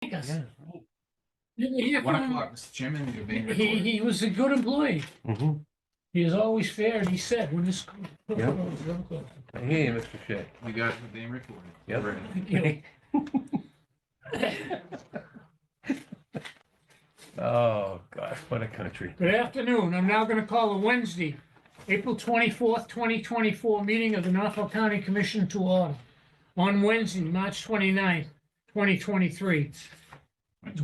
us. Yeah. Didn't hear 1 from him. o'clock, Mr. Chairman, you're being He, recorded. he was a good employee. Mm-hmm. He is always fair, and he said when this. Yeah. I hear you, Mr. Shea. You guys are being recorded. Yep. Ready. Oh, gosh, what a country. Good afternoon. I'm now going to call the Wednesday, April 24th, 2024 meeting of the Norfolk County Commission to order. On Wednesday, March 29th, 2023,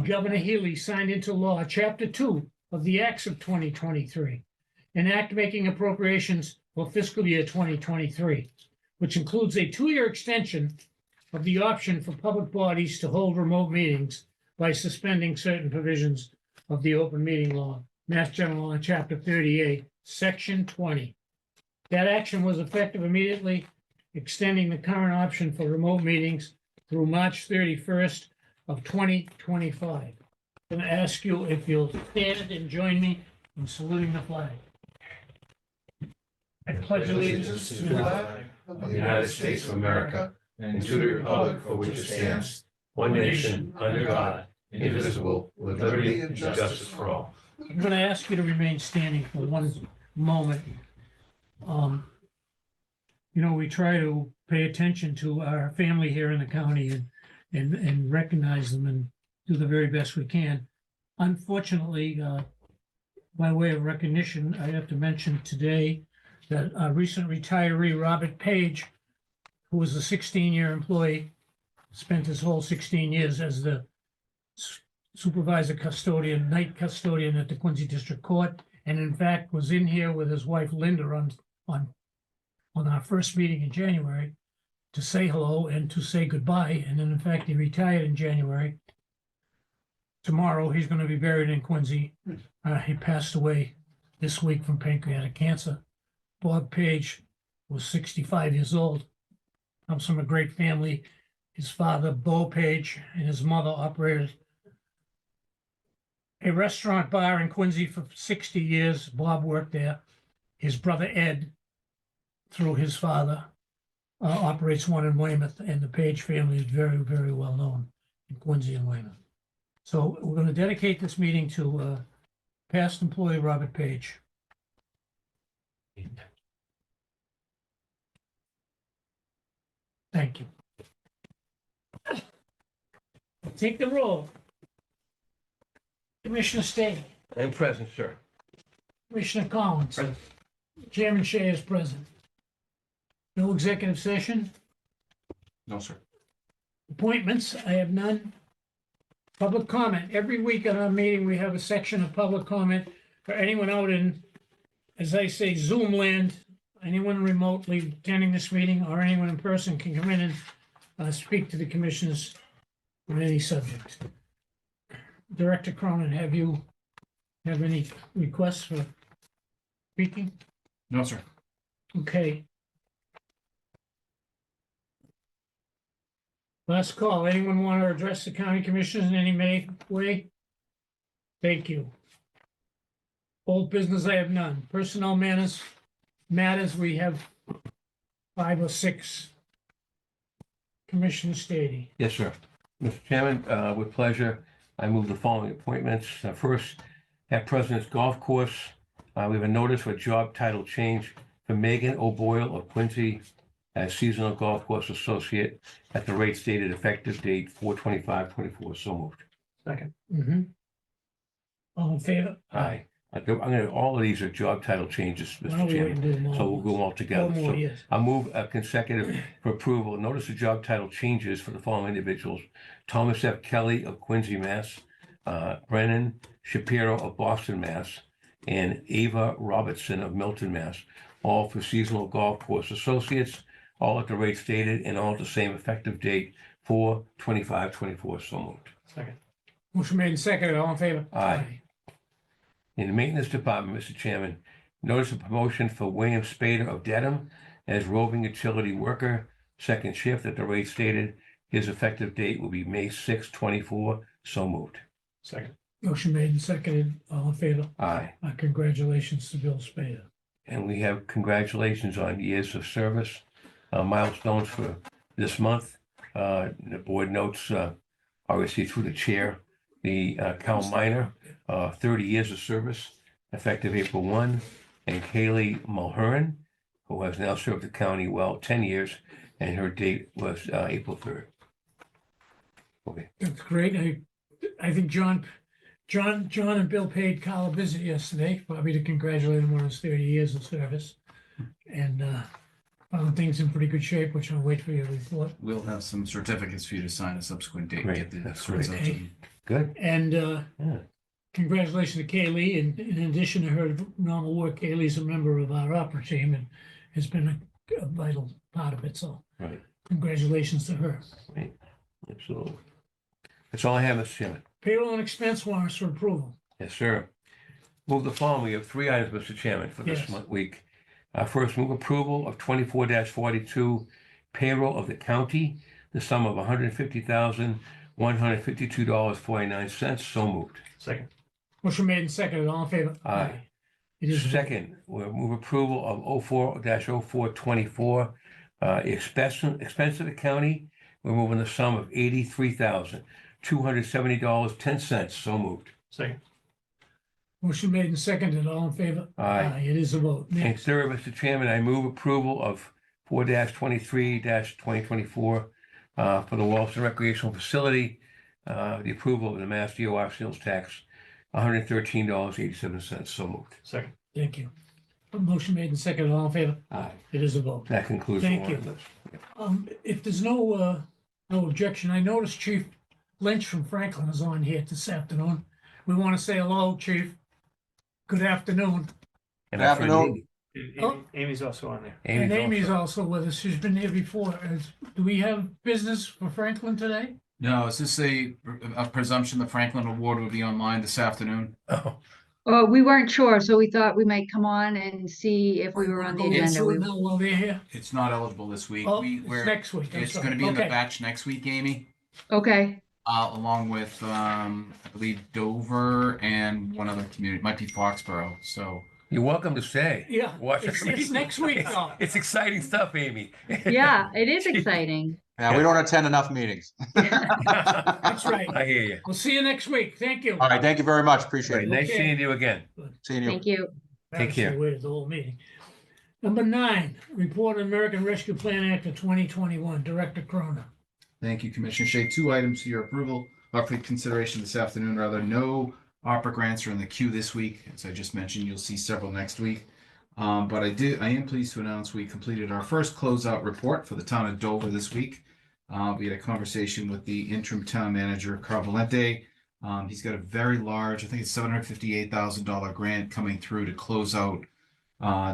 Governor Healy signed into law Chapter 2 of the Acts of 2023, an act making appropriations for fiscal year 2023, which includes a 2-year extension of the option for public bodies to hold remote meetings by suspending certain provisions of the open meeting law, Mass General Law, Chapter 38, Section 20. That action was effective immediately, extending the current option for remote meetings through March 31st of 2025. I'm going to ask you if you'll stand and join me in saluting the flag. I pledge allegiance to the flag of the United States of America and to the republic for which it stands, one nation, under God, indivisible, with liberty and justice for all. I'm going to ask you to remain standing for one moment. We try to pay attention to our family here in the county and recognize them and do the very best we can. Unfortunately, by way of recognition, I have to mention today that a recent retiree, Robert Page, who was a 16-year employee, spent his whole 16 years as the supervisor custodian, night custodian at the Quincy District Court, and in fact was in here with his wife Linda on our first meeting in January to say hello and to say goodbye. And then in fact, he retired in January. Tomorrow, he's going to be buried in Quincy. He passed away this week from pancreatic cancer. Bob Page was 65 years old, comes from a great family. His father, Bo Page, and his mother operated a restaurant bar in Quincy for 60 years. Bob worked there. His brother, Ed, through his father, operates one in Weymouth, and the Page family is very, very well known in Quincy and Weymouth. So we're going to dedicate this meeting to past employee Robert Page. Thank you. Take the roll. Commissioner Stady. I'm present, sir. Commissioner Collins. Present. Chairman Shea is present. No executive session. No, sir. Appointments, I have none. Public comment. Every week at our meeting, we have a section of public comment for anyone out in, as I say, Zoom land. Anyone remotely attending this meeting or anyone in person can come in and speak to the commissioners on any subject. Director Cronin, have you any requests for speaking? No, sir. Okay. Last call. Anyone want to address the county commissioners in any way? Thank you. Old business, I have none. Personnel matters, we have 5 or 6. Commissioner Stady. Yes, sir. Mr. Chairman, with pleasure, I move the following appointments. First, at President's Golf Course, we have a notice for job title change for Megan O'Boyle of Quincy as seasonal golf course associate at the rate stated effective date 4/25/24. So moved. Second. All in favor? Aye. All of these are job title changes, Why don't Mr. we wait and Chairman. do them all? So we'll go them all together. One more, So yes. I'll move consecutive for approval. Notice of job title changes for the following individuals: Thomas F. Kelly of Quincy, Mass., Brennan Shapiro of Boston, Mass., and Ava Robertson of Milton, Mass., all for seasonal golf course associates, all at the rate stated and all at the same effective date, 4/25/24. So moved. Second. Motion made and seconded. All in favor? Aye. In the Maintenance Department, Mr. Chairman, notice of promotion for William Spader of Dedham as roving utility worker, second shift at the rate stated. His effective date will be May 6, 24. So moved. Second. Motion made and seconded. All in favor? Aye. Congratulations to Bill Spader. And we have congratulations on years of service, milestones for this month. The board notes obviously through the chair, the Cal Minor, 30 years of service, effective April 1, and Kaylee Mulhern, who has now served the county 10 years, and her date was April 3rd. Okay, That's great. I think John and Bill paid Carl a visit yesterday, probably to congratulate him on his 30 years of service. And found things in pretty good shape, which I'll wait for your report. We'll have some certificates for you to sign a subsequent date. Great, Get the that's sorts great. out to them. good. And Yeah. congratulations to Kaylee. And in addition to her normal work, Kaylee's a member of our opera team and has been a vital part of it. So Right. congratulations to her. Absolutely. That's all I have, Mr. Chairman. Payroll and expense warrants for approval. Yes, sir. Move the following. We have 3 items, Mr. Chairman, for this Yes. week. First, move approval of 24-42 payroll of the county, the sum of $150,152.49. So moved. Second. Motion made and seconded. All in favor? Aye. It is. Second, we'll move approval of 04-0424, expense of the county. We're moving the sum of $83,270.10. So moved. Second. Motion made and seconded. All in favor? Aye. It is a vote. And Next. third, Mr. Chairman, I move approval of 4-23-2024 for the Wallaston Recreational Facility, the approval of the Mass DOR sales tax, $113.87. So moved. Second. Thank you. Motion made and seconded. All in favor? Aye. It is a vote. That concludes the Thank you. warrant list. If there's no objection, I noticed Chief Lynch from Franklin is on here this afternoon. We want to say hello, Chief. Good afternoon. And Good our friend afternoon. Oh. Amy's also on there. And Amy's also- also with us. She's been here before. Do we have business for Franklin today? No, is this a presumption the Franklin Award will be online this afternoon? Oh, Oh, we weren't sure, so we thought we might come on and see if we were on the Go agenda. through it We- now while they're here. It's not eligible this week. Oh, We, it's we're, next week. I'm it's sorry. gonna be in the Okay. batch next week, Amy, Okay, along with, I believe Dover and one other community, it might be Foxborough, so. you're welcome to stay. Yeah, Watch it's the meeting. next week, It's- though. It's exciting stuff, Amy. yeah, it is exciting. Yeah, we don't attend enough meetings. That's right. I hear you. We'll see you next week. Thank you. All right, thank you very much. Right, Appreciate it. nice Okay. seeing you again. Seeing you. Thank you. Take care. I waited the whole meeting. Number 9, report on American Rescue Plan Act of 2021. Director Cronin. Thank you, Commissioner Shea. 2 items for your approval, or for consideration this afternoon, rather. No opera grants are in the queue this week. As I just mentioned, you'll see several next week. But I am pleased to announce we completed our first closeout report for the town of Dover this week. We had a conversation with the interim town manager, Carl Valente. He's got a very large, I think it's $758,000 grant coming through to close out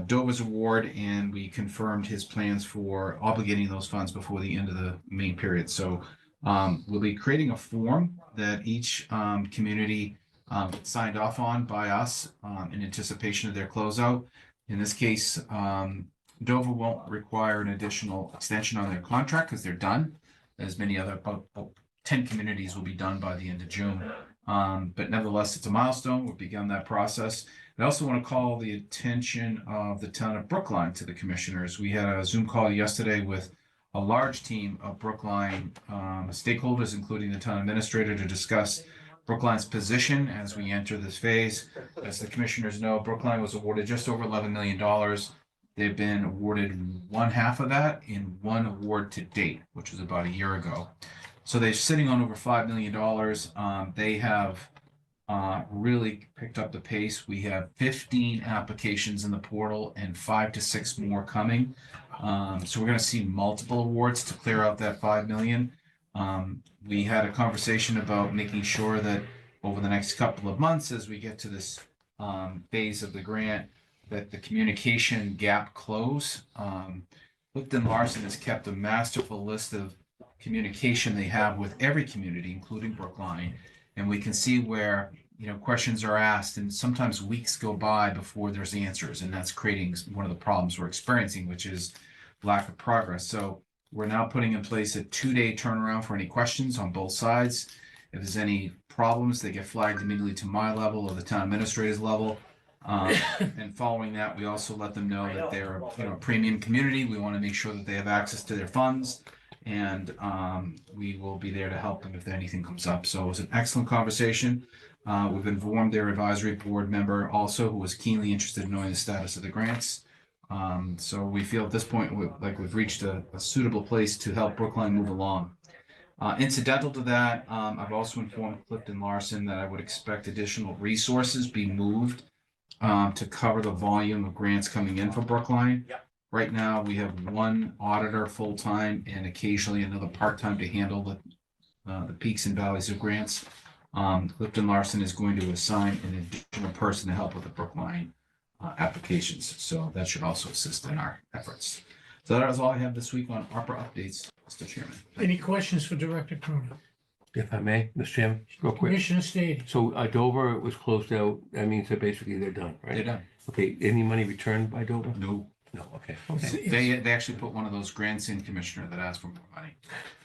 Dover's award, and we confirmed his plans for obligating those funds before the end of the main period. So we'll be creating a form that each community signed off on by us in anticipation of their closeout. In this case, Dover won't require an additional extension on their contract because they're done. As many other, about 10 communities will be done by the end of June. But nevertheless, it's a milestone. We've begun that process. I also want to call the attention of the town of Brookline to the commissioners. We had a Zoom call yesterday with a large team of Brookline stakeholders, including the town administrator, to discuss Brookline's position as we enter this phase. As the commissioners know, Brookline was awarded just over $11 million. They've been awarded one half of that in one award to date, which was about a year ago. So they're sitting on over $5 million. They have really picked up the pace. We have 15 applications in the portal and 5 to 6 more coming. So we're going to see multiple awards to clear out that $5 million. We had a conversation about making sure that over the next couple of months, as we get to this phase of the grant, that the communication gap close. Lipton Larson has kept a masterful list of communication they have with every community, including Brookline. And we can see where, questions are asked and sometimes weeks go by before there's answers. And that's creating one of the problems we're experiencing, which is lack of progress. So we're now putting in place a 2-day turnaround for any questions on both sides. If there's any problems, they get flagged immediately to my level or the town administrator's level. And following that, we also let them know that they're a premium community. We want to make sure that they have access to their funds. and we will be there to help them if anything comes up. So it was an excellent conversation. We've informed their advisory board member also, who was keenly interested in knowing the status of the grants. So we feel at this point, like we've reached a suitable place to help Brookline move along. Incidental to that, I've also informed Clifton Larson that I would expect additional resources be moved to cover the volume of grants coming in for Brookline. Right now, we have one auditor full-time and occasionally another part-time to handle the peaks and valleys of grants. Clifton Larson is going to assign an additional person to help with the Brookline applications. So that should also assist in our efforts. So that is all I have this week on ARPA updates, Mr. Chairman. Any questions for Director Cronin? If I may, Mr. Chairman, real quick. Commissioner Stady. So Dover was closed out. That means that basically they're done, They're right? done. Okay, any money returned by Dover? No, No, okay, okay, they actually put one of those grants in, Commissioner, that asked for more money.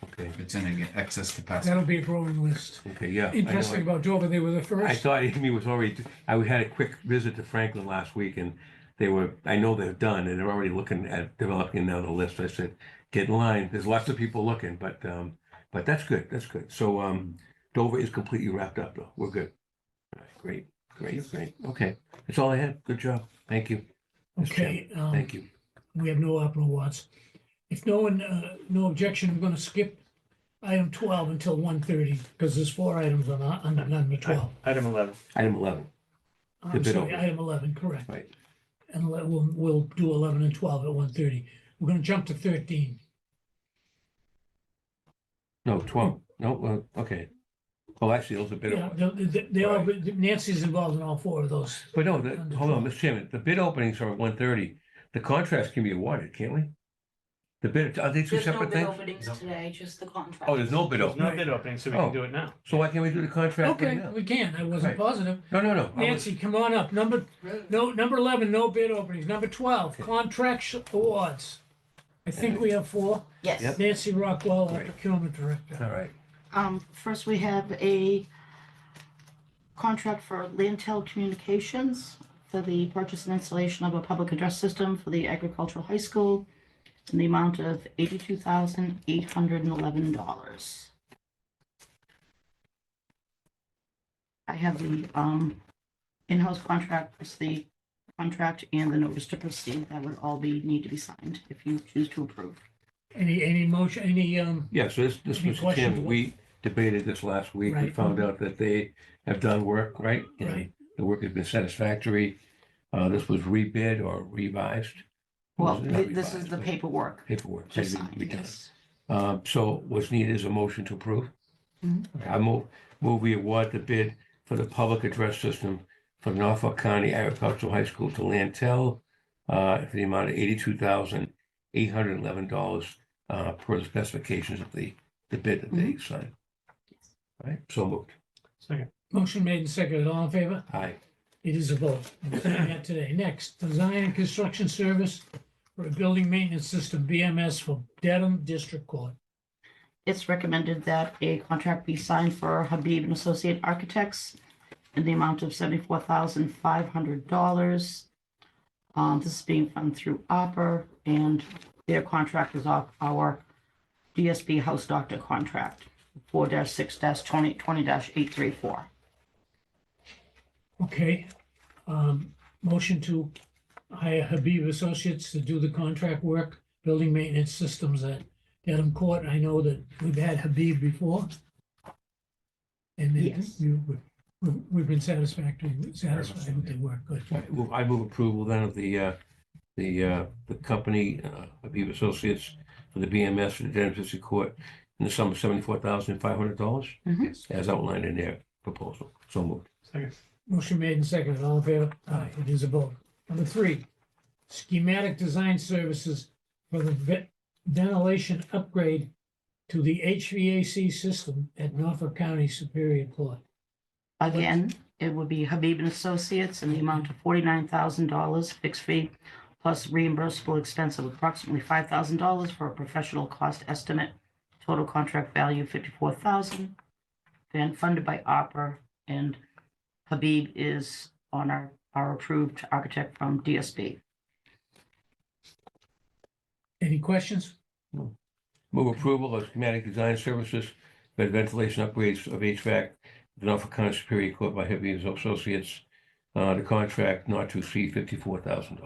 okay, It's in an excess capacity. That'll be a growing list. okay, yeah. I know. Interesting about Dover, they were the I first. thought he was already, I had a quick visit to Franklin last week and they were, I know they're done and they're already looking at developing another list. I said, get in line. There's lots of people looking, but that's good. That's good. So, Dover is completely wrapped up though. We're good. All right, great, great, great. Okay. That's all I had. Good job. Thank you. Mr. Okay, Chairman. Thank you. we have no opera awards. If no one, no objection, I'm gonna skip item 12 until 1:30 because there's 4 items on under number 12. Item 11. Item 11. The I'm bid sorry, opening. item 11, correct. Right. And we'll do 11 and 12 at 1:30. We're gonna jump to 13. No, 12. No, okay. Oh, actually, those are bid Yeah, openings. they all, Nancy's involved in all 4 of those. But no, Under hold on, 12. Mr. Chairman, the bid openings are at 1:30. The contracts can be awarded, can't we? The bid, are they two There's no separate bid things? openings today, just the contract. Oh, there's no bid There's opening. no bid opening, so we Oh. can do it now. So why can't we do the contract right Okay, now? we can. I wasn't Right. positive. No, no, no. I was- Nancy, come on up. Number 11, no bid openings. Number 12, contract awards. I think we have 4. Yes. Yep. Nancy Rockwell, our Right. procurement director. All right. First, we have a contract for Lantel Communications for the purchase and installation of a public address system for the agricultural high school in the amount of $82,811. I have the in-house contract, plus the contract and the notice to proceed. That would all need to be signed if you choose to approve. Any motion, Yeah, so this, Any Mr. questions? Chairman, we debated this last week. We Right. found out that they have done work, right? And Right. the work has been satisfactory. This was rebid or revised? Well, Was it not this is revised, the but paperwork Paperwork. to that needed to sign, be done. yes. So what's needed is a motion to approve. Mhm. I move we award the bid for the public address system for Norfolk County Agricultural High School to Lantel for the amount of $82,811 per the specifications of the bid that they signed. All right, so moved. Second. motion made and seconded. All in favor? Aye. It is a vote. I'm saying that today. Next, design and construction service for a building maintenance system, BMS for Dedham District Court. It's recommended that a contract be signed for Habib and Associate Architects in the amount of $74,500. This is being funded through ARPA, and their contract is off our DSP House Doctor contract, 4-6-2020-834. Okay, motion to hire Habib Associates to do the contract work, building maintenance systems at Dedham Court. I know that we've had Habib before. And Yes. we've been satisfied with their work. Good. I move approval then of the company, Habib Associates for the BMS for the Denham District Court in the sum of $74,500 Mhm. as outlined in their proposal. So moved. Second. Motion made and seconded. All in favor? Aye, it is a vote. Number 3, schematic design services for the ventilation upgrade to the HVAC system at Norfolk County Superior Court. Again, it would be Habib and Associates in the amount of $49,000 fixed fee plus reimbursable expense of approximately $5,000 for a professional cost estimate. Total contract value $54,000. Then funded by ARPA, and Habib is on our approved architect from DSB. Any questions? No. Move approval of schematic design services for ventilation upgrades of HVAC, the Norfolk County Superior Court by Heavy Associates. The contract not to exceed $54,000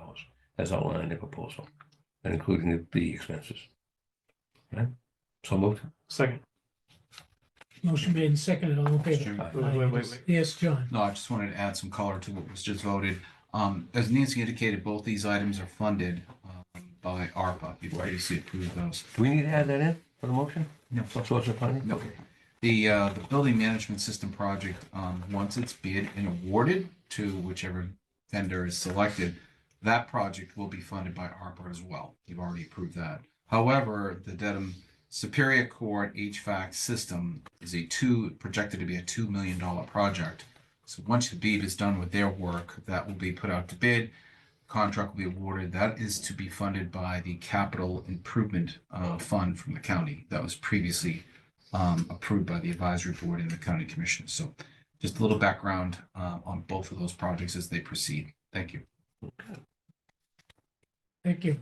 as outlined in the proposal, and including the expenses. Okay, so moved. Second. Motion made and seconded, all in Mr. favor? Chairman. Wait. Yes, John. No, I just wanted to add some color to what was just voted. As Nancy indicated, both these items are funded by ARPA. You've previously approved those. Do we need to add that in for the motion? No. Some source of funding? No. Okay. The building management system project, once it's bid and awarded to whichever vendor is selected, that project will be funded by ARPA as well. You've already approved that. However, the Dedham Superior Court HVAC system is projected to be a $2 million project. So once the BEAB is done with their work, that will be put out to bid. Contract will be awarded. That is to be funded by the capital improvement fund from the county that was previously approved by the advisory board and the county commissioners. So just a little background on both of those projects as they proceed. Thank you. Thank you.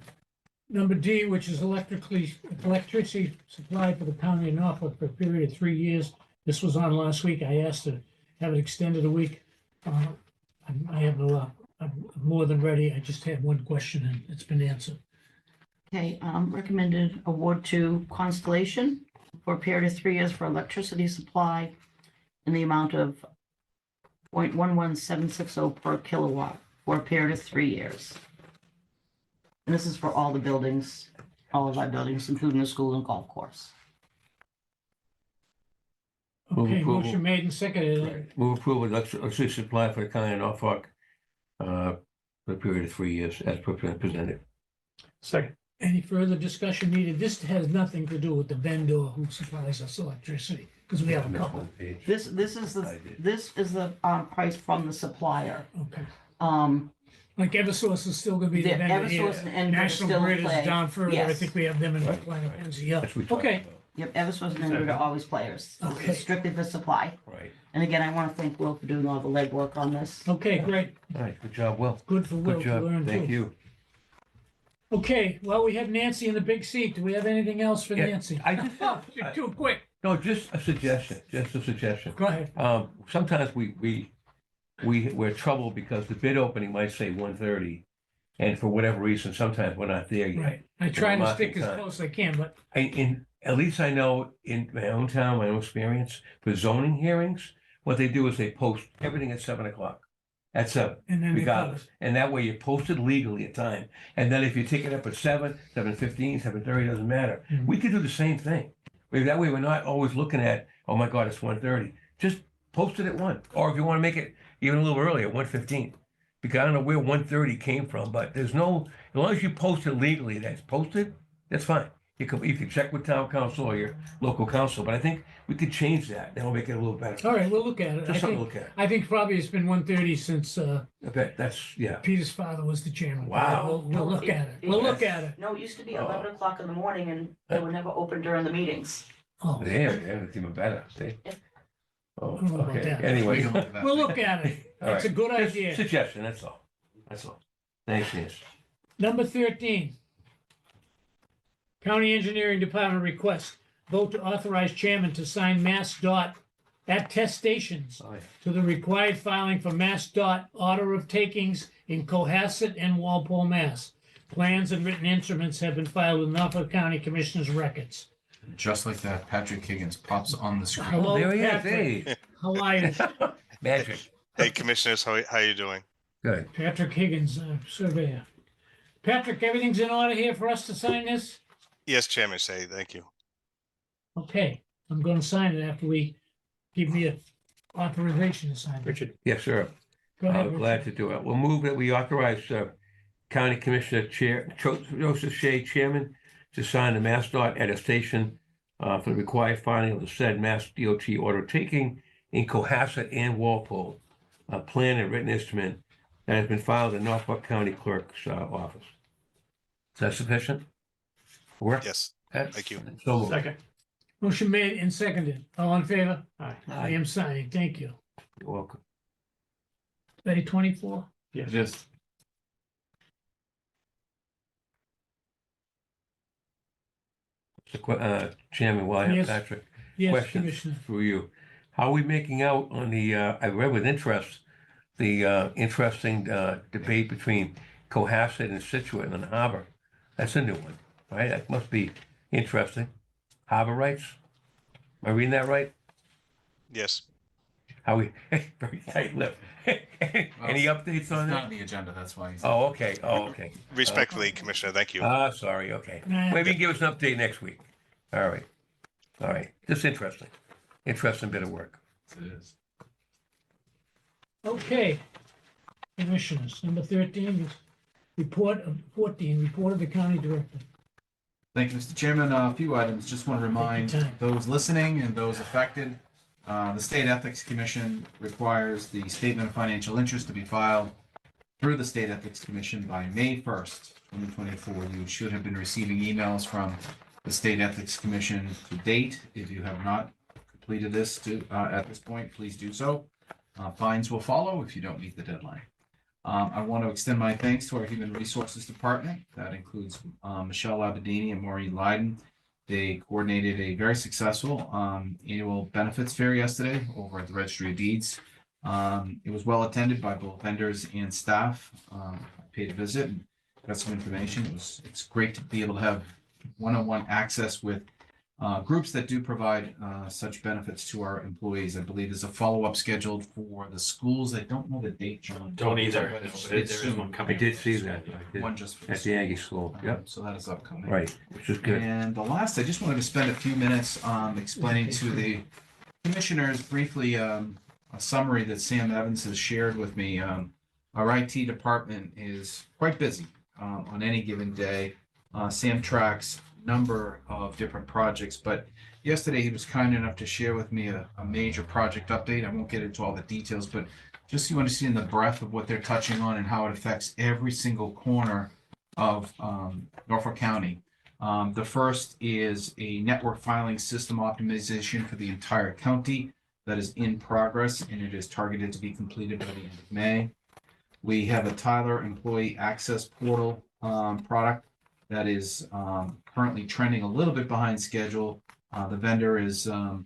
Number D, which is electricity supplied for the county of Norfolk for a period of 3 years. This was on last week. I asked to have it extended a week. I have I'm more than ready. I just had one question and it's been answered. Okay, recommended award to Constellation for a period of 3 years for electricity supply in the amount of 0.11760 per kilowatt for a period of 3 years. And this is for all the buildings, all of our buildings, including the school and golf course. Move Okay, approval. motion made and seconded. Move approval of electricity supply for the county of Norfolk for a period of 3 years as presented. Second. Any further discussion needed? This has nothing to do with the vendor who supplies us electricity, because we have a couple. This is the price from the supplier. Okay. Um, Like Eversource is still gonna be the The vendor here. Eversource and Enbridge are National still in Grid is play. down further. I Yes. think we have them in Right. plan. Yeah. That's what we talked Okay. about. Yep, Eversource and Enbridge are always players. Okay. It's strictly for supply. Right. And again, I want to thank Will for doing all the legwork on this. Okay, great. All right, good job, Will. Good for Will Good to job. learn Thank too. you. Okay, well, we have Nancy in the big seat. Do we have anything else for Yeah, Nancy? I just- You're too quick. No, just a suggestion, Go ahead. Sometimes we're troubled because the bid opening might say 1:30. And for whatever reason, sometimes we're not there yet. Right. I try to marking stick as time. close as I can, but At least I know in my own town, my own experience, for zoning hearings, what they do is they post everything at 7 o'clock. At 7, and then they regardless. close. And that way you're posted legally at time. And then if you take it up at 7, 7:15, 7:30, doesn't matter. Mhm. We could do the same thing. That way we're not always looking at, oh my God, it's 1:30. Just post it at 1. Or if you want to make it even a little earlier, 1:15. Because I don't know where 1:30 came from, but there's no, as long as you post it legally, that's posted, that's fine. You can check with town council or your local council, but I think we could change that. That'll make it a little better. All right, we'll look at it. Just something to look at. I think probably it's been 1:30 since Okay, that's, yeah. Peter's father was the chairman. Wow. We'll look at it. We'll look at it. No, it used to be Oh. 11 o'clock in the morning and they were never open during the meetings. Oh, There, that's even better, see? Oh, I don't know about okay, that. anyway. We can look at that. we'll look at it. All It's a right. good Just idea. Suggestion, that's all. That's all. Thanks, Nancy. Number 13. County Engineering Department request vote to authorize chairman to sign Mass Dot at test stations Oh, yeah. to the required filing for Mass Dot order of takings in Cohasset and Walpole, Mass. Plans and written instruments have been filed with Norfolk County Commissioners' records. Just like that, Patrick Higgins pops on the screen. Hello, There he is, Patrick. hey. How are you? Magic. Hey, commissioners, how you doing? Good. Patrick Higgins, surveyor. Patrick, everything's in order here for us to sign this? Yes, Chairman Say, thank you. Okay, I'm gonna sign it after we give me a authorization to sign it. Richard. Go Yes, sir. ahead, I'm Richard. glad to do it. We'll move that we authorize County Commissioner Joseph Shea, Chairman, to sign the Mass Dot attestation for the required filing of the said Mass DOT order taking in Cohasset and Walpole, a plan and written instrument that has been filed in Norfolk County Clerk's office. Is that sufficient? Work? Yes, Okay. thank you. So moved. Second. Motion made and seconded. All in favor? Aye. I am signing. Thank you. You're welcome. Ready, 24? Yes. Just Chairman, while I have Yes. Patrick, Yes, question Commissioner. through you. How are we making out on the, I read with interest, the interesting debate between Cohasset and Situate and the harbor? That's a new one, right? That must be interesting. Harbor rights? Am I reading that right? Yes. How we, very tight lip. Any updates It's on not that? on the agenda, that's why. Oh, okay, oh, okay. Respectfully, Commissioner, thank you. Sorry, okay. Nah. Maybe give us an update next week. All right, all right. Just interesting. Interesting bit of work. It is. Okay. Commissioners, number 13 is report of 14, report of the county director. Thank you, Mr. Chairman. A few items. Just want to remind Take your time. those listening and those affected. The State Ethics Commission requires the statement of financial interest to be filed through the State Ethics Commission by May 1st, 2024. You should have been receiving emails from the State Ethics Commission to date. If you have not completed this at this point, please do so. Fines will follow if you don't meet the deadline. I want to extend my thanks to our Human Resources Department. That includes Michelle Abadini and Maureen Lyden. They coordinated a very successful annual benefits fair yesterday over at the Registry of Deeds. It was well attended by both vendors and staff. I paid a visit and got some information. It's great to be able to have one-on-one access with groups that do provide such benefits to our employees. I believe there's a follow-up scheduled for the schools. I don't know the date, John. Don't either. But it's There is soon. one I coming. did see that. I did. One just for the At the Aggie School. Yep, So that is upcoming. right, which is good. And the last, I just wanted to spend a few minutes explaining to the commissioners briefly a summary that Sam Evans has shared with me. Our IT department is quite busy on any given day. Sam tracks a number of different projects, but yesterday he was kind enough to share with me a major project update. I won't get into all the details, but just so you understand the breadth of what they're touching on and how it affects every single corner of Norfolk County. The first is a network filing system optimization for the entire county that is in progress, and it is targeted to be completed by the end of May. We have a Tyler Employee Access Portal product that is currently trending a little bit behind schedule. The vendor is a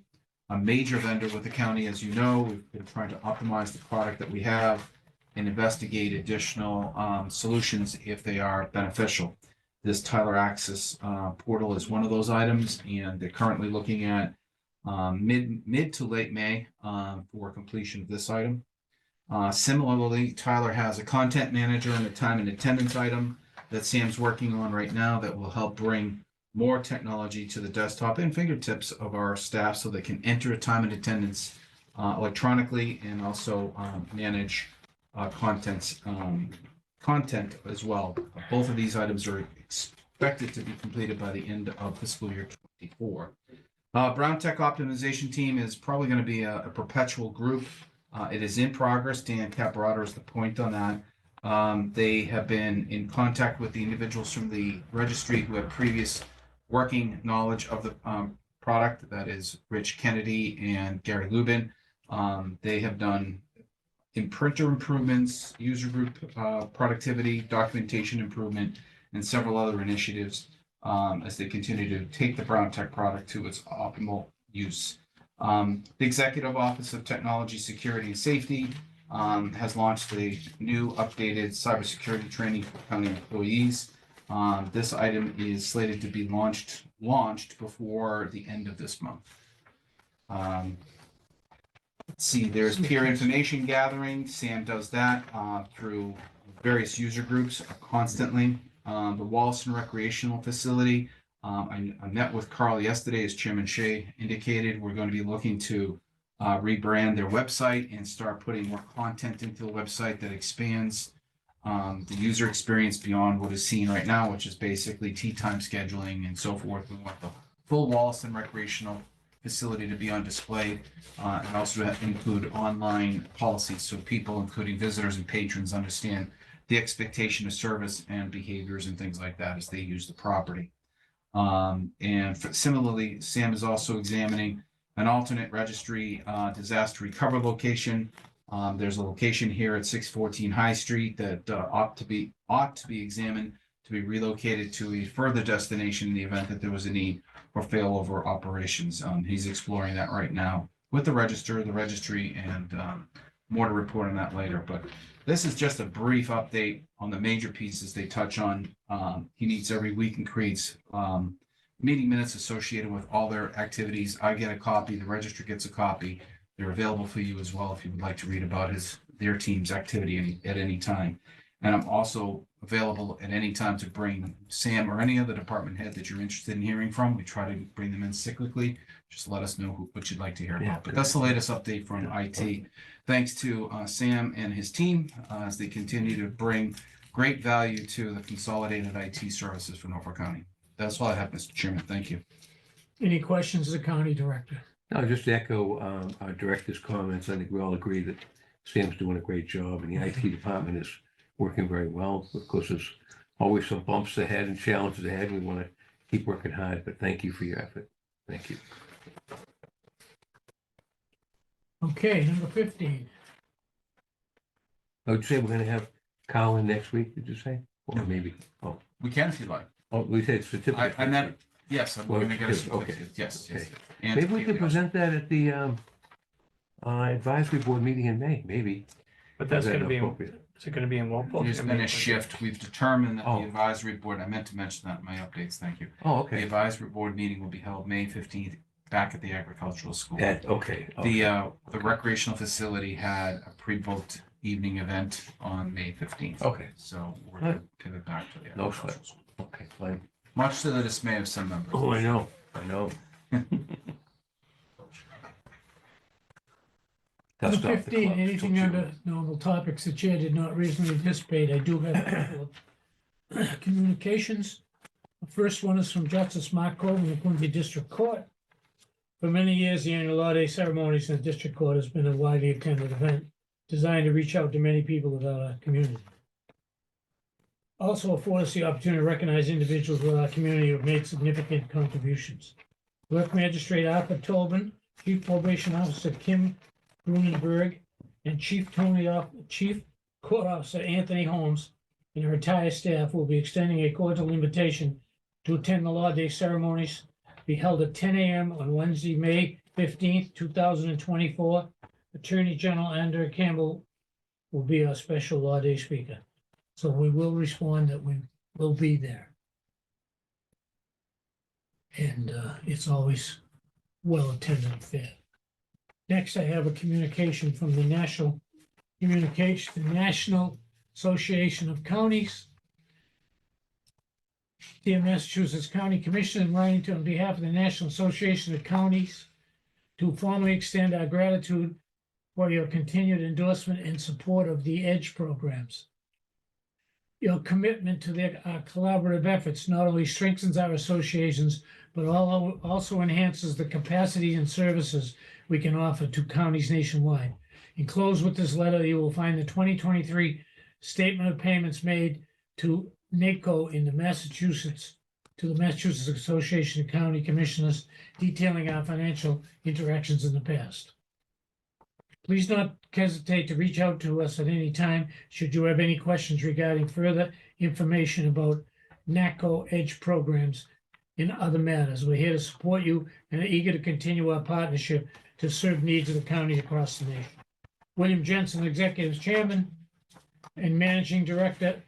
major vendor with the county, as you know. We've been trying to optimize the product that we have and investigate additional solutions if they are beneficial. This Tyler Access portal is one of those items, and they're currently looking at mid to late May for completion of this item. Similarly, Tyler has a content manager and a time and attendance item that Sam's working on right now that will help bring more technology to the desktop and fingertips of our staff so they can enter a time and attendance electronically and also manage content as well. Both of these items are expected to be completed by the end of fiscal year 24. Brown Tech Optimization Team is probably going to be a perpetual group. It is in progress. Dan Caparotto is the point on that. They have been in contact with the individuals from the registry who have previous working knowledge of the product. That is Rich Kennedy and Gary Lubin. They have done printer improvements, user group productivity, documentation improvement, and several other initiatives as they continue to take the Brown Tech product to its optimal use. The Executive Office of Technology, Security, and Safety has launched a new updated cybersecurity training for county employees. This item is slated to be launched before the end of this month. Let's see, there's peer information gathering. Sam does that through various user groups constantly. The Wollaston Recreational Facility. I met with Carl yesterday, as Chairman Shea indicated. We're going to be looking to rebrand their website and start putting more content into the website that expands the user experience beyond what is seen right now, which is basically tea time scheduling and so forth. We want the full Wollaston Recreational Facility to be on display and also to include online policies so people, including visitors and patrons, understand the expectation of service and behaviors and things like that as they use the property. Similarly, Sam is also examining an alternate registry disaster recovery location. There's a location here at 614 High Street that ought to be examined to be relocated to a further destination in the event that there was a need for failover operations. He's exploring that right now with the registry, and more to report on that later. But this is just a brief update on the major pieces they touch on. He meets every week and creates meeting minutes associated with all their activities. I get a copy, the registry gets a copy. They're available for you as well if you would like to read about their team's activity at any time. And I'm also available at any time to bring Sam or any other department head that you're interested in hearing from. We try to bring them in cyclically. Just let us know what you'd like to hear Yeah. about. But that's the latest update from IT. Thanks to Sam and his team as they continue to bring great value to the consolidated IT services for Norfolk County. That's all I have, Mr. Chairman. Thank you. Any questions of the county director? No, just to echo our director's comments. I think we all agree that Sam's doing a great job and the IT department is working very well. Of course, there's always some bumps ahead and challenges ahead. We want to keep working hard, but thank you for your effort. Thank you. Okay, number 15. I would say we're going to have Colin next week, did you say? Or maybe, We can if you'd like. we said certificate. I meant, yes, I'm going to get a Okay. certificate. Yes, yes. Okay. And Maybe we could yes. present that at the advisory board meeting in May, maybe. But that's Is that gonna be, appropriate? is it gonna be in Walpole? There's been a shift. We've determined that the Oh. advisory board, I meant to mention that in my updates, thank you. Oh, The okay. advisory board meeting will be held May 15th back at the agricultural school. Okay. The recreational facility had a pre-booked evening event on May 15th. Okay, So we're Right. going to pivot back to the No agricultural sweat. school. okay, fine. Much to the dismay of some members. Oh, I know. Number Dust off the 15, clubs anything till under June. normal topics the chair did not reasonably anticipate. I do have a couple of communications. The first one is from Justice Mark Colvin, the Quincy District Court. For many years, the annual Law Day ceremonies in the District Court has been a widely attended event designed to reach out to many people without our community. Also afford us the opportunity to recognize individuals with our community who have made significant contributions. Clerk Magistrate Arthur Tobin, Chief Probation Officer Kim Grunenberg, and Chief Court Officer Anthony Holmes and her entire staff will be extending a cordial invitation to attend the Law Day ceremonies to be held at 10 a.m. on Wednesday, May 15th, 2024. Attorney General Andrew Campbell will be our special Law Day speaker. So we will respond that we will be there. And it's always well attended affair. Next, I have a communication from the National Association of Counties. Dear Massachusetts County Commission, in writing to on behalf of the National Association of Counties to formally extend our gratitude for your continued endorsement and support of the EDGE programs. Your commitment to our collaborative efforts not only strengthens our associations, but also enhances the capacity and services we can offer to counties nationwide. Enclosed with this letter, you will find the 2023 statement of payments made to NACO to the Massachusetts Association of County Commissioners, detailing our financial interactions in the past. Please not hesitate to reach out to us at any time should you have any questions regarding further information about NACO EDGE programs and other matters. We're here to support you and are eager to continue our partnership to serve needs of the county across the nation. William Jensen, Executive Chairman, and Managing Director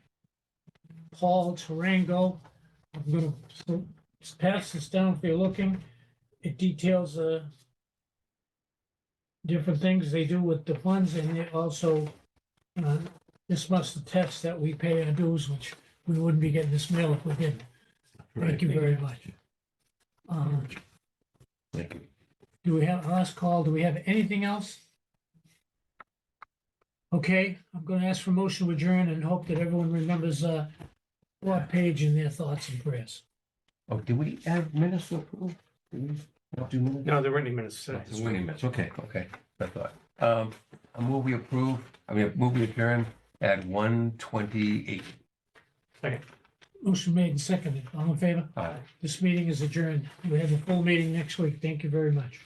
Paul Tarango. I'm going to pass this down if you're looking. It details different things they do with the funds, and it also this must attest that we pay our dues, which we wouldn't be getting this mail if we didn't. Thank you very much. Thank you. Do we have, last call, do we have anything else? Okay, I'm going to ask for motion to adjourn and hope that everyone remembers what page in their thoughts and prayers. Oh, do we have minutes to approve? Do we not do minutes? No, there weren't any minutes No, today. there weren't any minutes. Okay, I thought. I move we adjourn at 1:28. Motion made and seconded. All in favor? Aye. This meeting is adjourned. We have a full meeting next week. Thank you very much.